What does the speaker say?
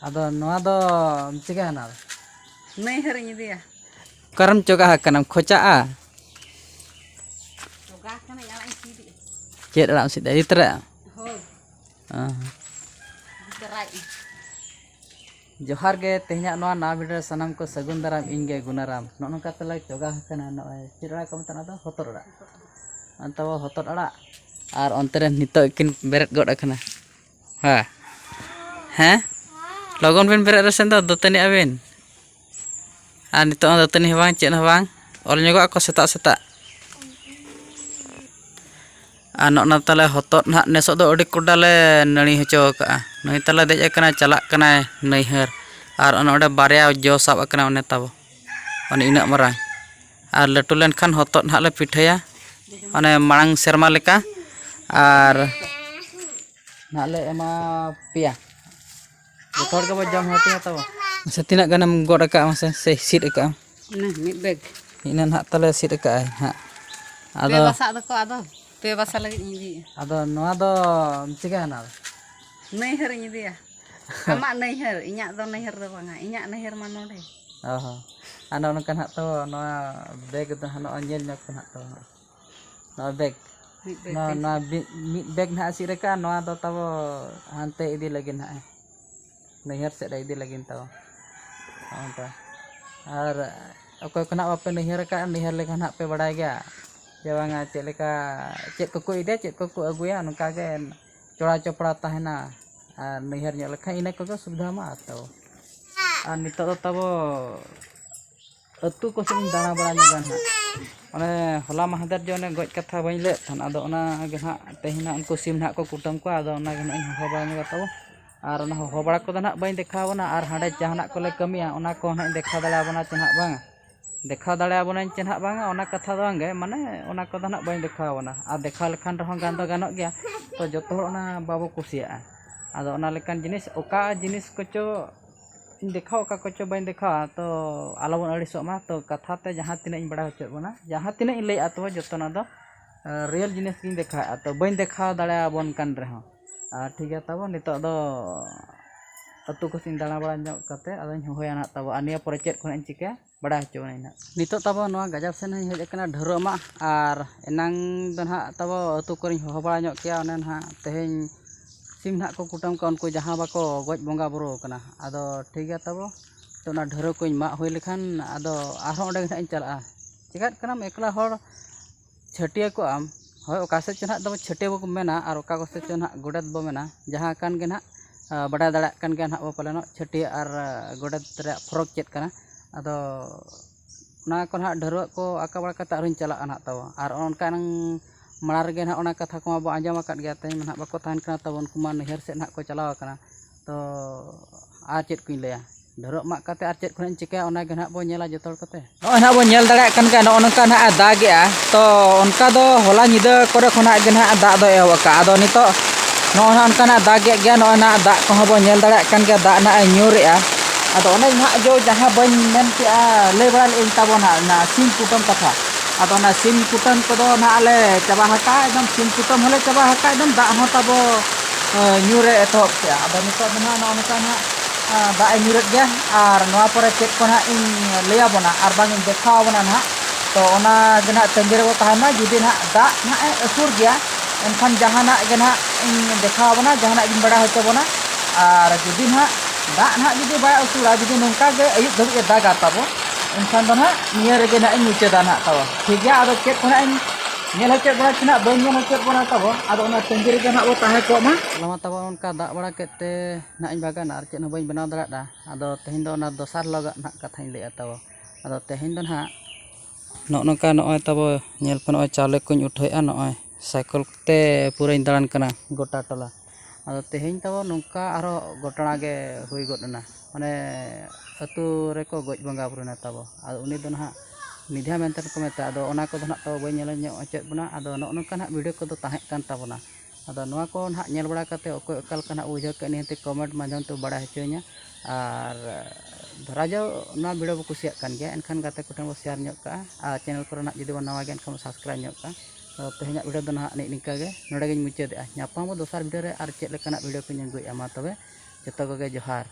Ado noa do chiga na. Nai har ini dia. Karam coga hakanam khocha a. Coga kana yang lain sih. Cek dalam sida itra. Hoi. Diterai. Johar ge tehnya noa na video sanam ko sagun daram inge gunaram. Nono katala coga hakana noa. Cira ko matan ado hotor ada. Antawa hotor ada. Ar ontere nito kin beret god akana. Ha. Hah? Logon ben beret rasen do dotani aben. An nito dotani bang cek bang. Ol nyogo ako setak-setak. Anak natale hotot nak nesok do odik kudale nani hoco ka. Nai tala dej akana calak kana naihar. Ar ono ode barya jo sab akana one tabo. One inak marang. Ar latu len khan hotot nak le pithaya. One marang serma leka. Ar nak le ema pia. Betor ka ba jam hati tabo. Masa tinak ganam god aka masa se sit aka. Nah, mid bag. Ina nak tala sit aka ha. Ado basa do ko ado. Pe basa lagi ini. Ado noa do chiga na. Nai har ini dia. Amak nai har, inyak do nai har do banga. Inyak nai har mano deh. Oh. Ano kan hak to noa bag to hano anyel nyok kan hak to. Noa bag. Noa mid bag na asik reka noa do tabo hante idi lagi na. Nihar set idi lagi tabo. Anta. Ar okoy kena apa nihar ka nihar lekan hak pe badai gya. Jawanga cek leka cek kuku ide cek kuku aguya nungka ge cora copra tahena nihar nyok leka ina kogo sudah ma atau nito tabo atu ko sing dana baranya gan ha one hola mahadar jone goj katha bain le than ado ona ge ha tehina unku sim ha ko kutam ko ado ona ge na ho baranya tabo ar ona ho bara ko na bain dekhawana ar hande jahana ko le kamiya ona ko na dekha dala bana chenha bang देखा दाड़े आबोना चेन्हा बांगा ओना कथा दो आंगे माने ओना को दना by देखावना आ देखा लेखान रहो गान दो गानोग गया तो जतो हर ओना बाबो कुसिया आदो ओना लेकान जिनिस ओका जिनिस कोचो देखा ओका कोचो बाई देखा तो आलोबन अड़िसो मा तो कथा ते जहां तिना इन बड़ा होचो बना जहां तिना इन लई आतो जतो ना दो रियल जिनिस इन देखा तो बाई देखा दाड़े आबोन कान रहो ठीक है तब नितो दो अतु को सिन दाना बड़ा nyok kate adon hoya na tabo ania pore chet khon chika bada hocho na nito tabo noa gajab sen hej akana dharo ma ar enang don ha tabo atu korin ho bada nyok kya onen ha teheng sim na ko kutam ka unku jaha bako goj bonga buru kana ado ठीक है tabo to na dharo ko ma hoi lekhan ado arho onde na chala chikat kanam ekla hor chhatia ko am hoy oka se chena tabo chhatia bo ko mena ar oka ko se chena godat bo mena jaha kan ge na बड़ा दाड़ा kan gan hak palan chhatia ar godat re frog chet kana ado na kon hak dharo ko aka bala kata arin chala anak tawa ar onka nang malar ge na ona katha ko bo anjam akat ge te man hak bako tahan kana tawon kuman her set hak ko chalaw kana to a chet kuin leya dharo mak kate ar chet khon chika ona ge hak bo nyela jotol kate no hak bo nyel daड़ा kan ka no onka hak dag ge to onka do hola nyida kore khon hak ge hak da do ewaka ado nito no onka na dag ge no na da ko bo nyel daड़ा kan ge da na nyure a ado ona hak jo jaha ban men ki a lebal in tabon na sim kutam katha ado na sim kutam ko do na ale chaba haka ekdom sim kutam hole chaba haka ekdom da ho tabo nyure etop ya ado nito na no onka na da nyure ge ar noa pore chet ko na in leya bona ar bang in dekha bona na to ona gena tenjere bo tahana judi na da na asur gya एनखान जहाना के ना देखा बना जहाना इन बड़ा होते बना और जुदी ना दा ना जुदी बाय उसूला जुदी नौका के अयुब धबे दागा तबो एनखान दो ना नियर के ना नीचे दाना तबो ठीक है आदो चेक बना इन नेल होचे बना चिना बन नेल होचे बना तबो आदो ना तंगिर के ना वो ताहे को मा लमा तबो उनका दा बड़ा केते ना इन बागान आर चेन बन बनाव दरा दा आदो तेहिन दो ना दोसार लगा ना कथाइन ले तबो आदो तेहिन दो ना नोका नोय तबो नेल पन ओय चावले कुñ उठोया नोय साइकल ते पूरा दाड़ान कना गोटा टोला अदो तेहें तब नौका आरो घटना गे हुई गडना माने अतु रेको गज बंगा बुरना तब अदो उनी दो ना निध्या मेनते को मेता अदो ओना को दो ना तब बई नेल ᱧᱚᱜ ᱪᱮᱫ बना अदो नोका ना वीडियो को दो ताहे कान ताबना अदो नोआ को ना नेल बड़ा कते ओको अकल कना उजह के निहते कमेंट माध्यम तो बड़ा हेचोnya आर धरा जाओ ना वीडियो बो कुसिया कान गया एनखान गाते कोठन बो शेयर ᱧᱚᱜ का आ चैनल को ना जदि बो नवा गेन खम सब्सक्राइब ᱧᱚᱜ का तेहना वीडियो दो ना निका गे नोडे गिन मुचाद ᱧᱟᱯᱟᱢ ᱫᱚᱥᱟᱨ वीडियो रे आर चेक लेकाना वीडियो को ᱧᱮᱞ ᱜᱚᱭ ᱟᱢᱟ ᱛᱚᱵᱮ ᱡᱚᱛᱚ ᱠᱚᱜᱮ ᱡᱚᱦᱟᱨ।